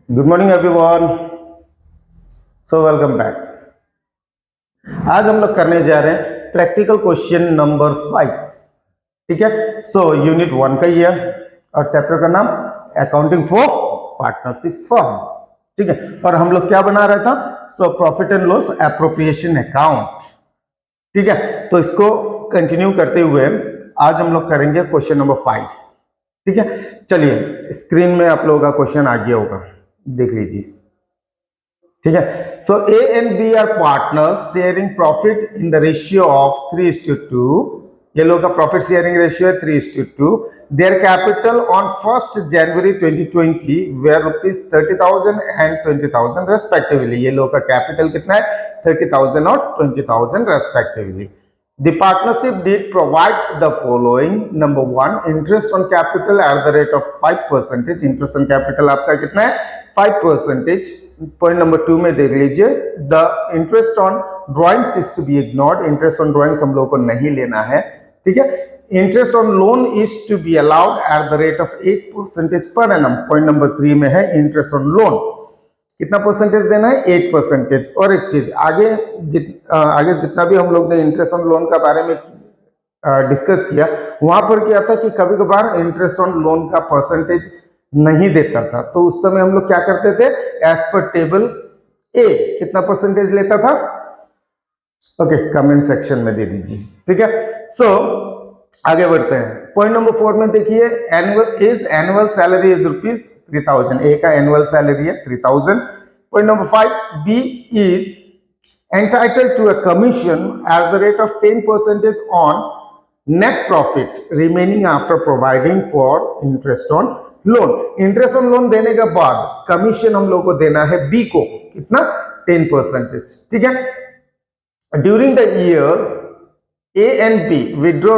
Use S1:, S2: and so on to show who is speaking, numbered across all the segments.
S1: Good morning everyone. So welcome back. आज हम लोग करने जा रहे हैं प्रैक्टिकल क्वेश्चन नंबर 5। ठीक है, सो यूनिट 1 का ही है और चैप्टर का नाम अकाउंटिंग फॉर पार्टनरशिप फर्म। ठीक है, और हम लोग क्या बना रहा था? So profit and loss appropriation account. ठीक है, तो इसको कंटिन्यू करते हुए आज हम लोग करेंगे क्वेश्चन नंबर 5। ठीक है, चलिए स्क्रीन में आप लोगों का क्वेश्चन आ गया होगा, देख लीजिए। ठीक है, so A and B are partners sharing profit in the ratio of 3:2। ये लोग का प्रॉफिट शेयरिंग रेशियो है 3:2। Their capital on 1 January 2020 were ₹30,000 and 20,000 respectively. ये लोग का कैपिटल कितना है? 30,000 और 20,000 respectively. The partnership did provide the following. Number 1, interest on capital at the rate of 5%. Interest on capital आपका कितना है? 5%. Point number 2 में देख लीजिए, the interest on drawings is to be ignored. Interest on drawings हम लोगों को नहीं लेना है। ठीक है, interest on loan is to be allowed at the rate of 8% per annum. Point number 3 में है interest on loan कितना परसेंटेज देना है? 8%। और एक चीज आगे जितना भी हम लोग ने इंटरेस्ट ऑन लोन का बारे में डिस्कस किया, वहां पर क्या था कि कभी कभार इंटरेस्ट ऑन लोन का परसेंटेज नहीं देता था, तो उस समय हम लोग क्या करते थे? एज पर टेबल ए कितना परसेंटेज लेता था? ओके, कमेंट सेक्शन में दे दीजिए। ठीक है, सो आगे बढ़ते हैं। पॉइंट नंबर 4 में देखिए, एनुअल सैलरी इज ₹3,000। ए का एनुअल सैलरी है 3,000। Point number 5, B is entitled to a commission at the rate of 10% on net profit remaining after providing for interest on loan. Interest on loan देने के बाद commission हम लोग को देना है बी को, कितना? 10%। ठीक है, during the year A and B withdraw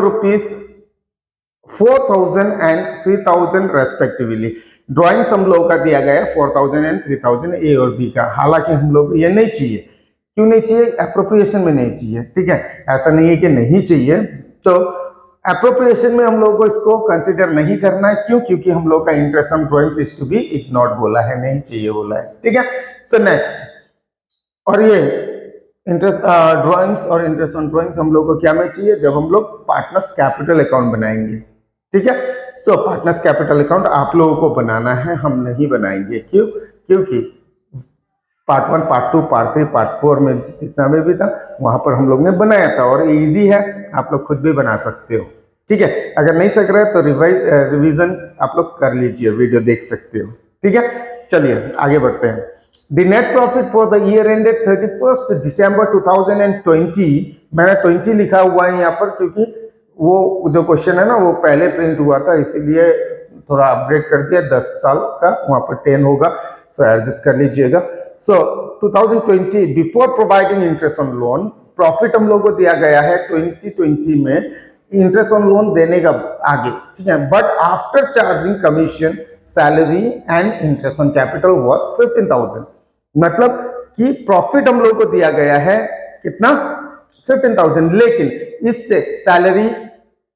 S1: ₹4,000 and 3,000 respectively. Drawings हम लोगों का दिया गया है 4,000 and 3,000 ए और बी का। हालांकि हम लोग ये नहीं चाहिए। क्यों नहीं चाहिए? एप्रोप्रिएशन में नहीं चाहिए। ठीक है, ऐसा नहीं है कि नहीं चाहिए, तो एप्रोप्रिएशन में हम लोगों को इसको कंसिडर नहीं करना है। क्यों? क्योंकि हम लोग का interest on drawings is to be ignored बोला है, नहीं चाहिए बोला है। ठीक है, सो नेक्स्ट, और ये इंटरेस्ट ड्राइंग्स और इंटरेस्ट ऑन ड्राइंग्स हम लोग को क्या में चाहिए? जब हम लोग पार्टनर्स कैपिटल अकाउंट बनाएंगे। ठीक है, सो पार्टनर्स कैपिटल अकाउंट आप लोगों को बनाना है, हम नहीं बनाएंगे। क्यों? क्योंकि पार्ट 1, पार्ट 2, पार्ट 3, पार्ट 4 में जितना में भी था वहां पर हम लोग ने बनाया था, और इजी है, आप लोग खुद भी बना सकते हो। ठीक है, अगर नहीं सक रहा है तो रिवीजन आप लोग कर लीजिए, वीडियो देख सकते हो। ठीक है, चलिए आगे बढ़ते हैं। The net profit for the year ended 31st December 2020, मैंने 20 लिखा हुआ है यहाँ पर क्योंकि वो जो क्वेश्चन है ना वो पहले प्रिंट हुआ था, इसीलिए थोड़ा अपग्रेड कर दिया। 10 साल का वहाँ पर 10 होगा, सो एडजस्ट कर लीजिएगा। सो 2020 before providing interest on loan, profit हम लोग को दिया गया है 2020 में इंटरेस्ट ऑन लोन देने का आगे। ठीक है, but after charging commission salary and interest on capital was 15,000। मतलब कि प्रॉफिट हम लोग को दिया गया है कितना? 15,000, लेकिन इससे सैलरी,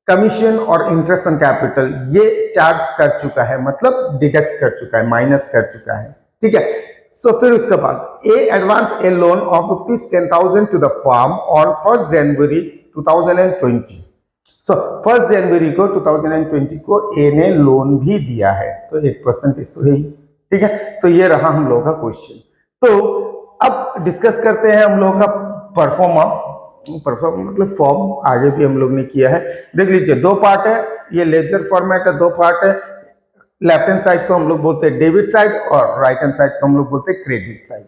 S1: कमीशन और इंटरेस्ट ऑन कैपिटल ये चार्ज कर चुका है, मतलब डिडक्ट कर चुका है, माइनस कर चुका है। ठीक है, सो फिर उसके बाद A advance a loan of ₹10,000 to the firm on 1 January 2020। So 1 जनवरी को 2020 को ए ने लोन भी दिया है, तो 8% इसको है ही। ठीक है, सो ये रहा हम लोगों का क्वेश्चन। तो अब डिस्कस करते हैं हम लोगों का परफॉर्मा मतलब फॉर्म, आगे भी हम लोग ने किया है। देख लीजिए, 2 पार्ट है, ये लेजर फॉर्मेट है, 2 पार्ट है। लेफ्ट हैंड साइड को हम लोग बोलते हैं डेबिट साइड और राइट हैंड साइड को हम लोग बोलते हैं क्रेडिट साइड।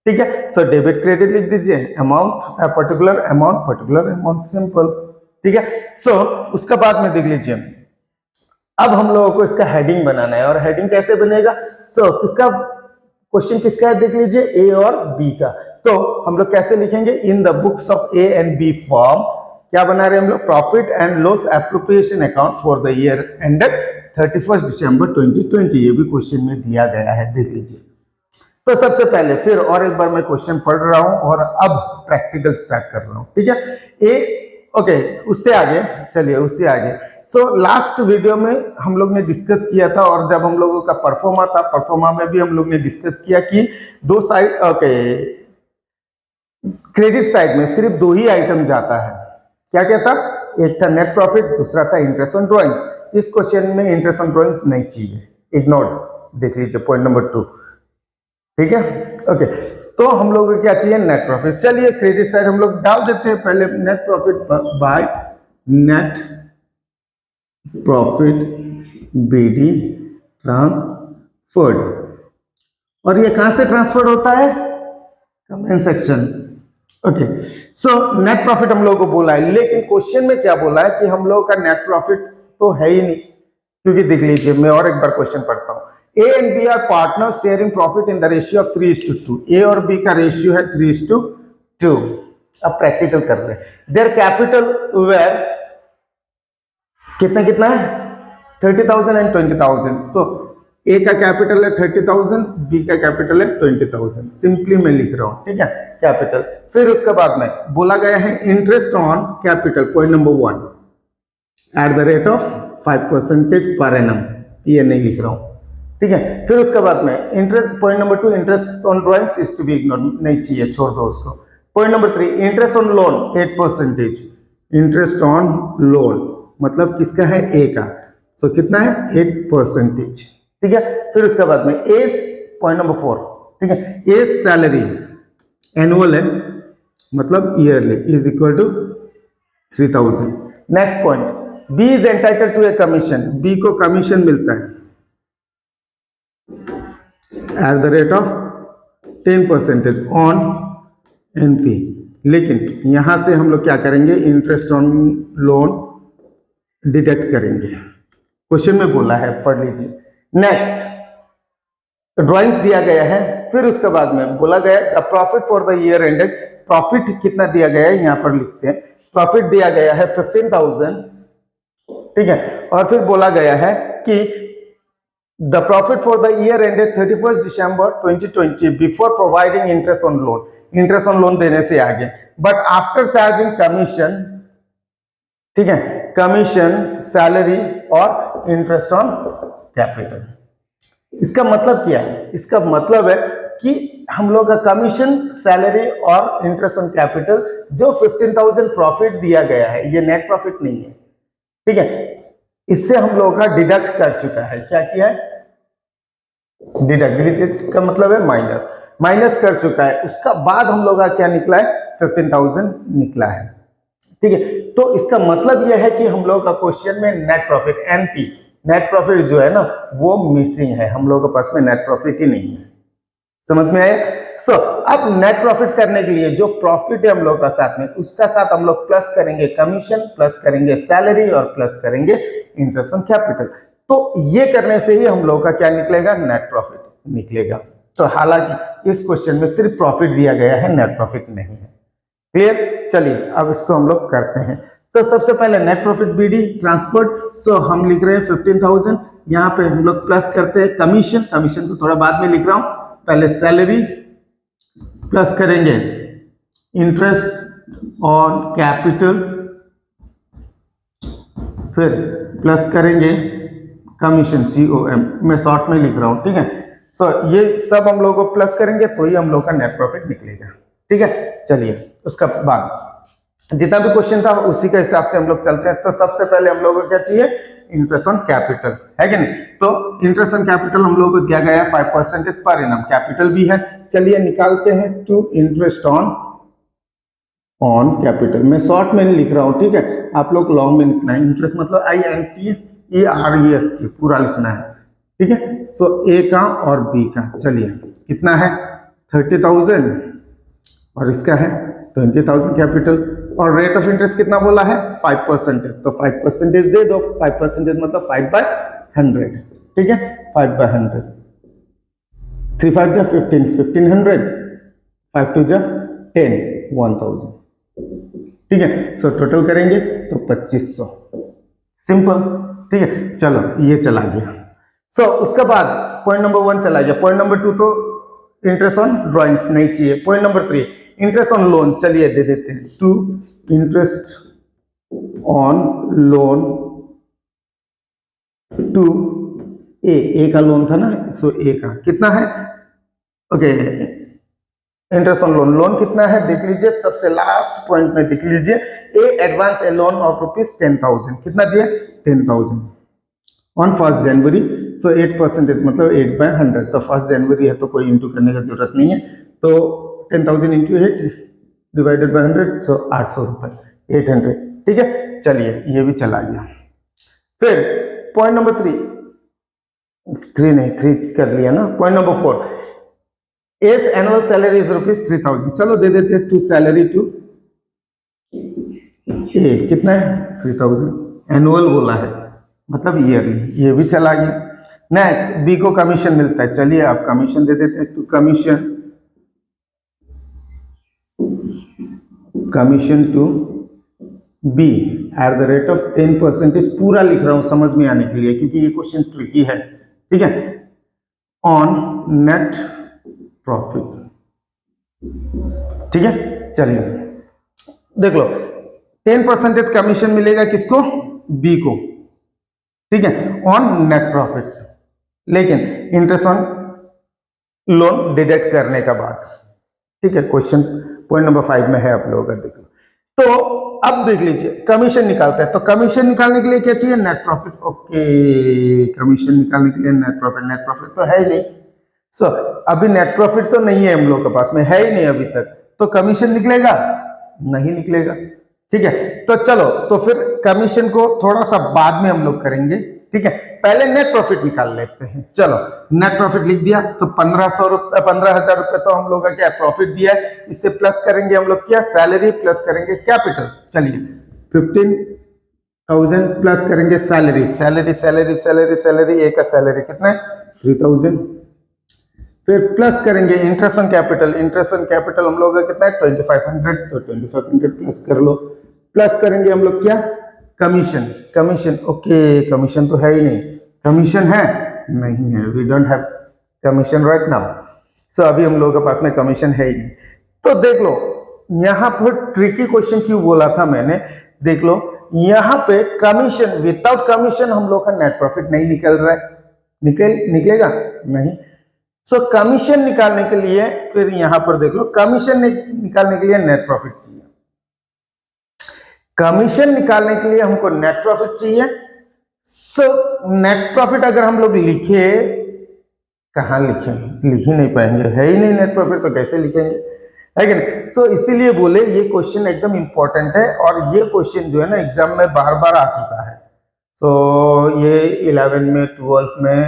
S1: ठीक है, सो डेबिट क्रेडिट लिख दीजिए, अमाउंट पर्टिकुलर अमाउंट, सिंपल। ठीक है, सो उसका बाद में देख लीजिए, अब हम लोगों को इसका हेडिंग बनाना है, और हेडिंग कैसे बनेगा? सो किसका क्वेश्चन किसका है? देख लीजिए, ए और बी का। तो हम लोग कैसे लिखेंगे? In the books of A and B firm क्या बना रहे हैं हम लोग? Profit and loss appropriation account for the year ended 31 December 2020। ये भी क्वेश्चन में दिया गया है, देख लीजिए। तो सबसे पहले फिर और एक बार मैं क्वेश्चन पढ़ रहा हूं और अब प्रैक्टिकल स्टार्ट कर रहा हूं। ठीक है, ए ओके, उससे आगे चलिए, उससे आगे। सो लास्ट वीडियो में हम लोग ने डिस्कस किया था, और जब हम लोगों का परफॉर्मा था, परफॉर्मा में भी हम लोग ने डिस्कस किया कि दो साइड, ओके, क्रेडिट साइड में सिर्फ दो ही आइटम जाता है। क्या क्या था? एक था नेट प्रॉफिट, दूसरा था इंटरेस्ट ऑन ड्रॉइंग्स। इस क्वेश्चन में इंटरेस्ट ऑन ड्रॉइंग्स नहीं चाहिए, इग्नोर, देख लीजिए पॉइंट नंबर 2, ठीक है। ओके, तो हम लोग को क्या चाहिए? Net profit. चलिए क्रेडिट साइड हम लोग डाल देते हैं पहले, net profit by net profit BD transferred. और ये कहां से ट्रांसफर होता है? Comment section. Okay, so net profit हम लोगों को बोला है, लेकिन क्वेश्चन में क्या बोला है कि हम लोगों का नेट प्रॉफिट तो है ही नहीं, क्योंकि देख लीजिए, मैं और एक बार क्वेश्चन पढ़ता हूं। A and B are partners sharing profit in the ratio of 3:2। A और बी का रेशियो है 3:2। अब प्रैक्टिकल कर रहे हैं। देयर कैपिटल वेयर कितना कितना है? 30,000 एंड 20,000। सो ए का कैपिटल है 30,000, बी का कैपिटल है 20,000। सिंपली मैं लिख रहा हूं, ठीक है, कैपिटल। फिर उसके बाद में बोला गया है interest on capital, point number 1, eight the rate of 5% per annum. ये नहीं लिख रहा हूं, ठीक है। फिर उसके बाद में interest, point number 2, interest on drawings is to be ignore, नहीं चाहिए, छोड़ दो उसको। Point number 3, interest on loan 8%। Interest on loan मतलब किसका है? ए का। सो कितना है? 8%, ठीक है। फिर उसके बाद में एज, पॉइंट नंबर 4, ठीक है, एज सैलरी एनुअल है, मतलब yearly, is equal to 3,000। Next point, B is entitled to a commission. B को कमीशन मिलता है at the rate of 10% on NP, लेकिन यहां से हम लोग क्या करेंगे? इंटरेस्ट ऑन लोन डिडक्ट करेंगे। क्वेश्चन में बोला है, पढ़ लीजिए। नेक्स्ट, ड्राइंग्स दिया गया है। फिर उसके बाद में बोला गया profit for the year ended. Profit कितना दिया गया है? यहां पर लिखते हैं, प्रॉफिट दिया गया है 15,000, ठीक है। और फिर बोला गया है कि the profit for the year ended 31 December 2020 before providing interest on loan. Interest on loan देने से आगे, बट आफ्टर चार्जिंग कमीशन, ठीक है, कमीशन, सैलरी और इंटरेस्ट ऑन कैपिटल। इसका मतलब क्या है? इसका मतलब है कि हम लोग का कमीशन, सैलरी और इंटरेस्ट ऑन कैपिटल, जो 15,000 प्रॉफिट दिया गया है, ये नेट प्रॉफिट नहीं है, ठीक है। इससे हम लोगों का डिडक्ट कर चुका है। क्या किया है? डिडक्ट का मतलब है माइनस, माइनस कर चुका है। उसका बाद हम लोग का क्या निकला है? 15,000 निकला है, ठीक है। तो इसका मतलब यह है कि हम लोग का क्वेश्चन में net profit, NP, net profit जो है ना, वो मिसिंग है। हम लोगों के पास में नेट प्रॉफिट ही नहीं है। समझ में आया? सो अब नेट प्रॉफिट करने के लिए जो प्रॉफिट है हम लोग का साथ में, उसका साथ हम लोग प्लस करेंगे कमीशन, प्लस करेंगे सैलरी और प्लस करेंगे इंटरेस्ट ऑन कैपिटल। तो ये करने से ही हम लोग का क्या निकलेगा? नेट प्रॉफिट निकलेगा। तो हालांकि इस क्वेश्चन में सिर्फ प्रॉफिट दिया गया है, नेट प्रॉफिट नहीं है। क्लियर? चलिए अब इसको हम लोग करते हैं। तो सबसे पहले नेट प्रॉफिट बीडी ट्रांसफर्ड। सो हम लिख रहे हैं 15,000, यहाँ पे हम लोग प्लस करते हैं कमीशन, कमीशन तो थोड़ा बाद में लिख रहा हूं, पहले सैलरी, प्लस करेंगे इंटरेस्ट ऑन कैपिटल, फिर प्लस करेंगे कमीशन, COM, मैं शॉर्ट में लिख रहा हूं, ठीक है। सो ये सब हम लोग को प्लस करेंगे तो ही हम लोग का नेट प्रॉफिट निकलेगा, ठीक है। चलिए उसका बाद जितना भी क्वेश्चन था उसी के हिसाब से हम लोग चलते हैं। तो सबसे पहले हम लोगों को क्या चाहिए? इंटरेस्ट ऑन कैपिटल, है कि नहीं? तो इंटरेस्ट ऑन कैपिटल हम लोगों को दिया गया है 5% पर एनम, कैपिटल भी है। चलिए निकालते हैं टू इंटरेस्ट ऑन कैपिटल। मैं शॉर्ट में लिख रहा हूँ, ठीक है, आप लोग लॉन्ग में लिखना है। इंटरेस्ट मतलब INTEREST पूरा लिखना है, ठीक है। सो ए का और बी का, चलिए कितना है? 30,000 और इसका है 20,000 कैपिटल, और रेट ऑफ इंटरेस्ट कितना बोला है? 5%। तो 5% दे दो, 5% मतलब 5/100, ठीक है, 5/100, 3 5 जा 15, 1500, 5 2 जा 10, 1000, ठीक है। सो टोटल करेंगे तो 2500, सिंपल, ठीक है। चलो ये चला गया। सो उसके बाद पॉइंट नंबर 1 चला गया। पॉइंट नंबर 2 तो इंटरेस्ट ऑन ड्रॉइंग्स नहीं चाहिए। Point number 3 interest on loan, चलिए दे देते हैं, to interest on loan to A का लोन था ना, सो ए का कितना है, okay, interest on loan, loan कितना है देख लीजिए, सबसे लास्ट पॉइंट में देख लीजिए, ए एडवांस ए लोन ऑफ ₹10,000, कितना दिया 10,000 ऑन 1 जनवरी, सो 8% मतलब 8/100, तो 1 जनवरी है तो कोई इंटू करने की जरूरत नहीं है, तो 10,000 इंटू 8 डिवाइडेड बाय 100, सो 800 रुपये 800, ठीक है, चलिए ये भी चला गया। फिर पॉइंट नंबर 3 कर लिया ना, point number 4, S annual salary is ₹3,000, चलो दे देते टू सैलरी टू ए, कितना है 3,000, एनुअल बोला है मतलब ईयरली, ये भी चला गया। नेक्स्ट बी को कमीशन मिलता है, चलिए आप कमीशन दे देते हैं, to commission to be at the rate of 10%, पूरा लिख रहा हूं समझ में आने के लिए क्योंकि ये क्वेश्चन ट्रिकी है, ठीक है, ऑन नेट प्रॉफिट, ठीक है, चलिए देख लो 10% कमीशन मिलेगा किसको, बी को, ठीक है, ऑन नेट प्रॉफिट, लेकिन इंटरेस्ट ऑन लोन डिडक्ट करने का बाद, ठीक है, क्वेश्चन पॉइंट नंबर 5 में है आप लोगों का, देख लो। तो अब देख लीजिए कमीशन निकालते हैं, तो कमीशन निकालने के लिए क्या चाहिए, नेट प्रॉफिट, ओके, कमीशन निकालने के लिए नेट प्रॉफिट तो है ही नहीं, सो अभी नेट प्रॉफिट तो नहीं है हम लोग के पास में, है ही नहीं अभी तक, तो कमीशन निकलेगा नहीं निकलेगा, ठीक है, तो चलो तो फिर कमीशन को थोड़ा सा बाद में हम लोग करेंगे, ठीक है, पहले नेट प्रॉफिट निकाल लेते हैं। चलो नेट प्रॉफिट लिख दिया, तो 15,000 रुपए तो हम लोग का क्या प्रॉफिट दिया है, इससे प्लस करेंगे हम लोग क्या, सैलरी प्लस करेंगे कैपिटल, चलिए 15,000 प्लस करेंगे सैलरी, ए का सैलरी कितना है 3,000, फिर प्लस करेंगे इंटरेस्ट ऑन कैपिटल हम लोग का कितना है 2,500, तो 2,500 प्लस कर लो, प्लस करेंगे हम लोग क्या, कमीशन, ओके, कमीशन तो है ही नहीं, कमीशन है नहीं है, we don't have commission right now, so अभी हम लोगों के पास में कमीशन है ही नहीं, तो देख लो यहाँ पर ट्रिकी क्वेश्चन क्यों बोला था मैंने, देख लो यहाँ पे कमीशन, विदाउट कमीशन हम लोग का नेट प्रॉफिट नहीं निकल रहा है, निकलेगा नहीं, सो कमीशन निकालने के लिए फिर यहां पर देख लो, कमीशन निकालने के लिए नेट प्रॉफिट चाहिए, कमीशन निकालने के लिए हमको नेट प्रॉफिट चाहिए, सो नेट प्रॉफिट अगर हम लोग लिखे, कहां लिखें, लिख ही नहीं पाएंगे, है ही नहीं नेट प्रॉफिट तो कैसे लिखेंगे, है कि नहीं, सो इसीलिए बोले ये क्वेश्चन एकदम इंपॉर्टेंट है, और ये क्वेश्चन जो है ना एग्जाम में बार बार आ चुका है, सो ये 11 में, 12 में,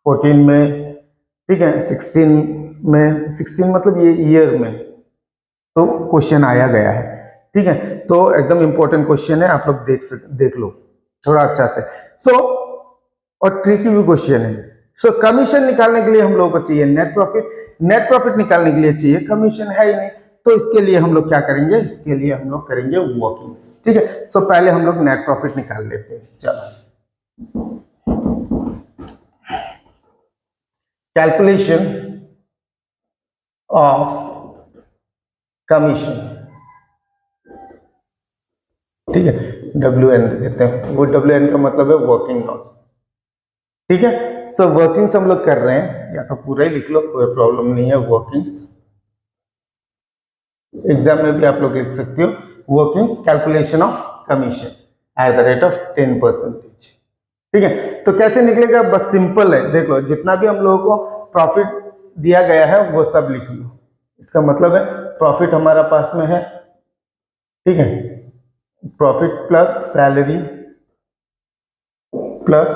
S1: 14 में, ठीक है, 16 मतलब ये ईयर में तो क्वेश्चन आया गया है, ठीक है, तो एकदम इंपॉर्टेंट क्वेश्चन है, आप लोग देख लो थोड़ा अच्छा से, सो और ट्रिकी भी क्वेश्चन है, सो कमीशन निकालने के लिए हम लोगों को चाहिए नेट प्रॉफिट निकालने के लिए चाहिए कमीशन, है ही नहीं, तो इसके लिए हम लोग क्या करेंगे, इसके लिए हम लोग करेंगे वर्किंग्स, ठीक है, सो पहले हम लोग नेट प्रॉफिट निकाल लेते हैं, चलो कैलकुलेशन ऑफ कमीशन, ठीक है, WN देते हैं, वो WN का मतलब है वर्किंग लॉस, ठीक है, सो वर्किंग्स हम लोग कर रहे हैं, या तो पूरा ही लिख लो कोई प्रॉब्लम नहीं है, वर्किंग्स एग्जाम में भी आप लोग लिख सकते हो, workings calculation of commission at the rate of 10%, ठीक है, तो कैसे निकलेगा, बस सिंपल है, देख लो जितना भी हम लोगों को प्रॉफिट दिया गया है वो सब लिख लो, इसका मतलब है प्रॉफिट हमारा पास में है, ठीक है, profit plus salary plus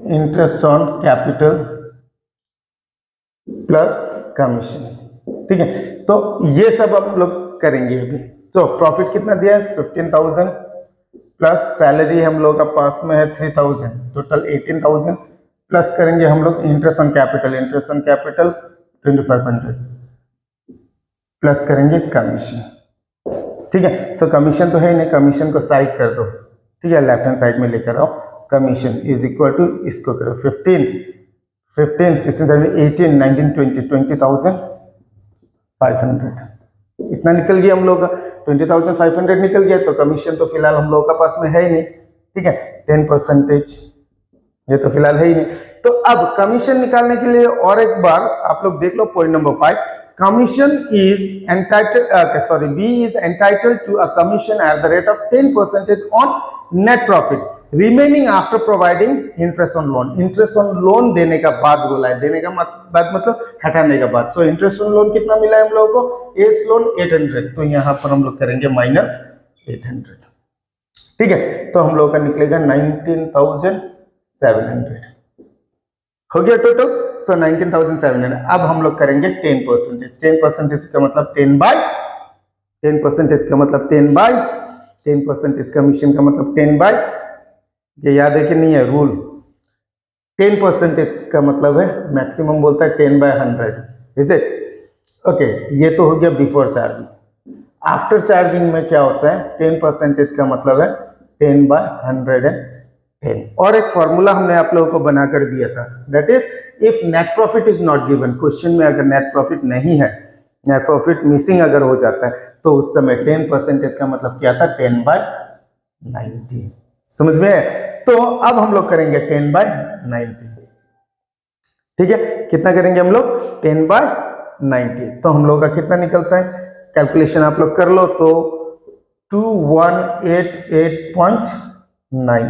S1: interest on capital plus commission, ठीक है, तो ये सब हम लोग करेंगे अभी, तो प्रॉफिट कितना दिया है 15,000 प्लस सैलरी हम लोग का पास में है 3,000, टोटल 18,000, प्लस करेंगे हम लोग इंटरेस्ट ऑन कैपिटल 2,500, प्लस करेंगे कमीशन, ठीक है, सो कमीशन तो है ही नहीं, कमीशन को साइड कर दो, ठीक है, लेफ्ट हैंड साइड में लेकर आओ, कमीशन इज इक्वल टू, इसको करो 15, 16, 17, 18, 19, 20, 20,500, इतना निकल गया हम लोग का, 20,500 निकल गया। तो कमीशन तो फिलहाल हम लोग का पास में है ही नहीं, ठीक है, 10%, ये तो फिलहाल है ही नहीं। तो अब कमीशन निकालने के लिए और एक बार आप लोग देख लो point number 5, commission is entitled B is entitled to a commission at the rate of 10% on net profit remaining after providing interest on loan. Interest on loan देने का बाद बोला है, देने का बाद मतलब हटाने का बाद। सो इंटरेस्ट ऑन लोन कितना मिला है हम लोगों को, एस लोन 800, तो यहां पर हम लोग करेंगे -800, ठीक है। तो हम लोग का निकलेगा 19,700 हो गया टोटल। सो 19,700। अब हम लोग करेंगे 10%। 10% का मतलब 10% का मतलब 10% कमीशन का मतलब 10/, ये याद है कि नहीं है रूल। 10% का मतलब है मैक्सिमम बोलता है 10/100, इज इट ओके। ये तो हो गया बिफोर चार्जिंग। आफ्टर चार्जिंग में क्या होता है, 10% का मतलब है 10/110। और एक फॉर्मूला हमने आप लोगों को बनाकर दिया था, that is if net profit is not given. Question में अगर नेट प्रॉफिट नहीं है, नेट प्रॉफिट मिसिंग अगर हो जाता है, तो उस समय 10% का मतलब क्या था, 10/90। समझ में है? तो अब हम लोग करेंगे 10/90, ठीक है। कितना करेंगे हम लोग, 10/90। तो हम लोग का कितना निकलता है, कैलकुलेशन आप लोग कर लो, तो 2188.9,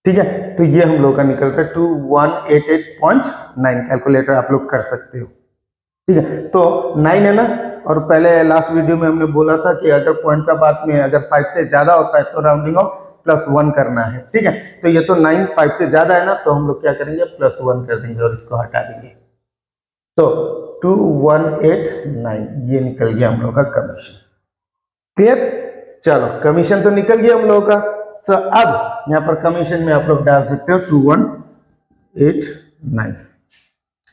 S1: ठीक है। तो ये हम लोग का निकलता है 2188.9। कैलकुलेटर आप लोग कर सकते हो, ठीक है। तो 9 है ना, और पहले लास्ट वीडियो में हमने बोला था कि अगर पॉइंट का बाद में अगर 5 से ज्यादा होता है तो राउंडिंग ऑफ +1 करना है, ठीक है। तो ये तो 9 5 से ज्यादा है ना, तो हम लोग क्या करेंगे, +1 कर देंगे और इसको हटा देंगे। तो 2189 ये निकल गया हम लोग का कमीशन। क्लियर? चलो कमीशन तो निकल गया हम लोग का। तो अब यहाँ पर कमीशन में आप लोग डाल सकते हो 2189।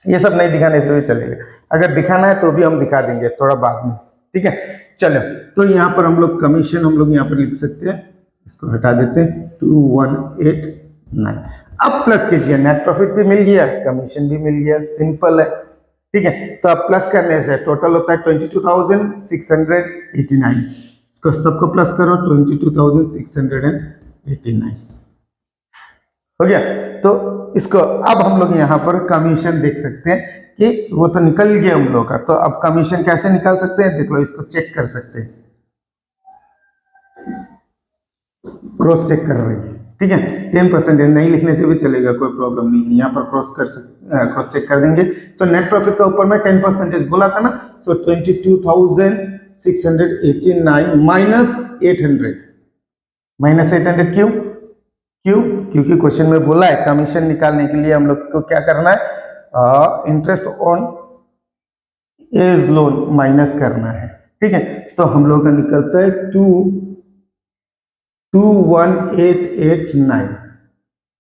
S1: ये सब नहीं दिखाने से भी चलेगा, अगर दिखाना है तो भी हम दिखा देंगे थोड़ा बाद में, ठीक है। चलो तो यहाँ पर हम लोग कमीशन हम लोग यहाँ पर लिख सकते हैं, इसको हटा देते हैं 2189। अब प्लस कीजिए, नेट प्रॉफिट भी मिल गया, कमीशन भी मिल गया, सिंपल है, ठीक है। तो अब प्लस करने से टोटल होता है 22,689। इसको सबको प्लस करो, 22,689 हो गया। तो इसको अब हम लोग यहाँ पर कमीशन देख सकते हैं कि वो तो निकल गया हम लोग का। तो अब कमीशन कैसे निकाल सकते हैं, देख लो, इसको चेक कर सकते हैं, क्रॉस चेक कर रहे हैं, ठीक है। 10% नहीं लिखने से भी चलेगा, कोई प्रॉब्लम नहीं है, यहाँ पर क्रॉस चेक कर देंगे। सो नेट प्रॉफिट का ऊपर में 10% बोला था ना, सो 22,689 -800 क्यों? क्योंकि क्वेश्चन में बोला है कमीशन निकालने के लिए हम लोग को क्या करना है, interest on as loan minus करना है, ठीक है। तो हम लोग का निकलता है 21,889,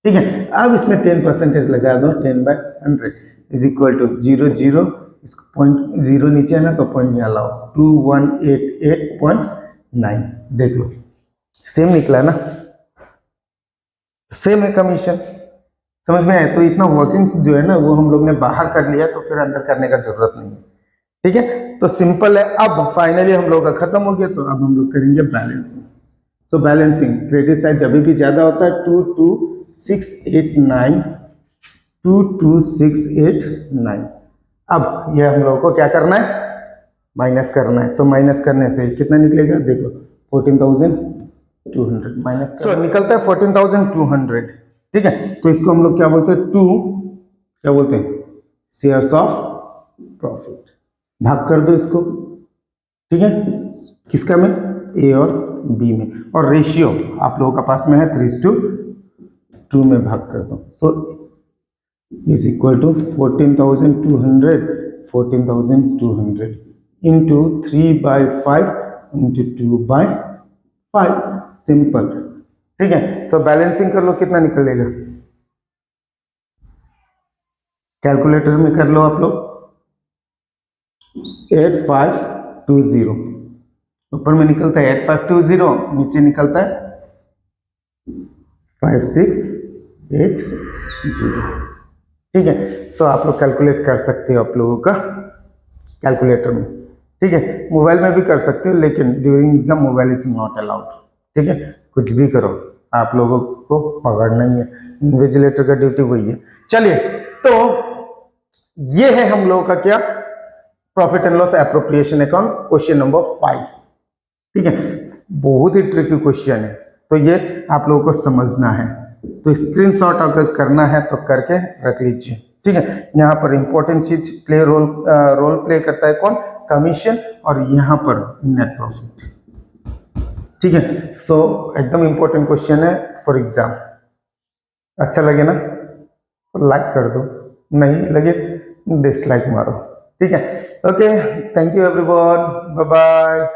S1: ठीक है। अब इसमें 10% लगा दो, 10/100 इज इक्वल टू 0 इसको पॉइंट 0 नीचे है ना, तो पॉइंट यहाँ लाओ, 2188.9 देख लो, सेम निकला ना, सेम है कमीशन। समझ में आए? तो इतना वर्किंग्स जो है ना वो हम लोग ने बाहर कर लिया, तो फिर अंदर करने का जरूरत नहीं है, ठीक है। तो सिंपल है। अब फाइनली हम लोग का खत्म हो गया, तो अब हम लोग करेंगे बैलेंसिंग। सो बैलेंसिंग, क्रेडिट साइड जब भी ज्यादा होता है 22,689। अब ये हम लोग को क्या करना है, माइनस करना है। तो माइनस करने से कितना निकलेगा, देखो 14,200 माइनस, सो निकलता है 14,200, ठीक है। तो इसको हम लोग क्या बोलते हैं, क्या बोलते हैं, शेयर्स ऑफ प्रॉफिट। भाग कर दो इसको, ठीक है, किसका में, ए और बी में, और रेशियो आप लोगों का पास में है 3:2 में भाग कर दो। So is equal to 14,200 into 3/5 into 2/5, simple, ठीक है। सो बैलेंसिंग कर लो, कितना निकलेगा, कैलकुलेटर में कर लो आप लोग, 8520, ऊपर में निकलता है 8520, नीचे निकलता है 5680, ठीक है। सो आप लोग कैलकुलेट कर सकते हो आप लोगों का कैलकुलेटर में, ठीक है, मोबाइल में भी कर सकते हो, लेकिन during exam mobile is not allowed. ठीक है, कुछ भी करो, आप लोगों को पकड़ना ही है, इन्विजिलेटर का ड्यूटी वही है। चलिए, तो ये है हम लोगों का क्या, profit and loss appropriation account, question number 5। ठीक है, बहुत ही ट्रिकी क्वेश्चन है, तो ये आप लोगों को समझना है, तो स्क्रीनशॉट अगर करना है तो करके रख लीजिए। ठीक है, यहाँ पर इंपॉर्टेंट चीज रोल प्ले करता है कौन, कमीशन, और यहाँ पर नेट प्रॉफिट। ठीक है, सो एकदम इंपॉर्टेंट क्वेश्चन है फॉर एग्जाम। अच्छा लगे ना तो लाइक कर दो, नहीं लगे डिसलाइक मारो। ठीक है, okay, thank you everyone, bye bye.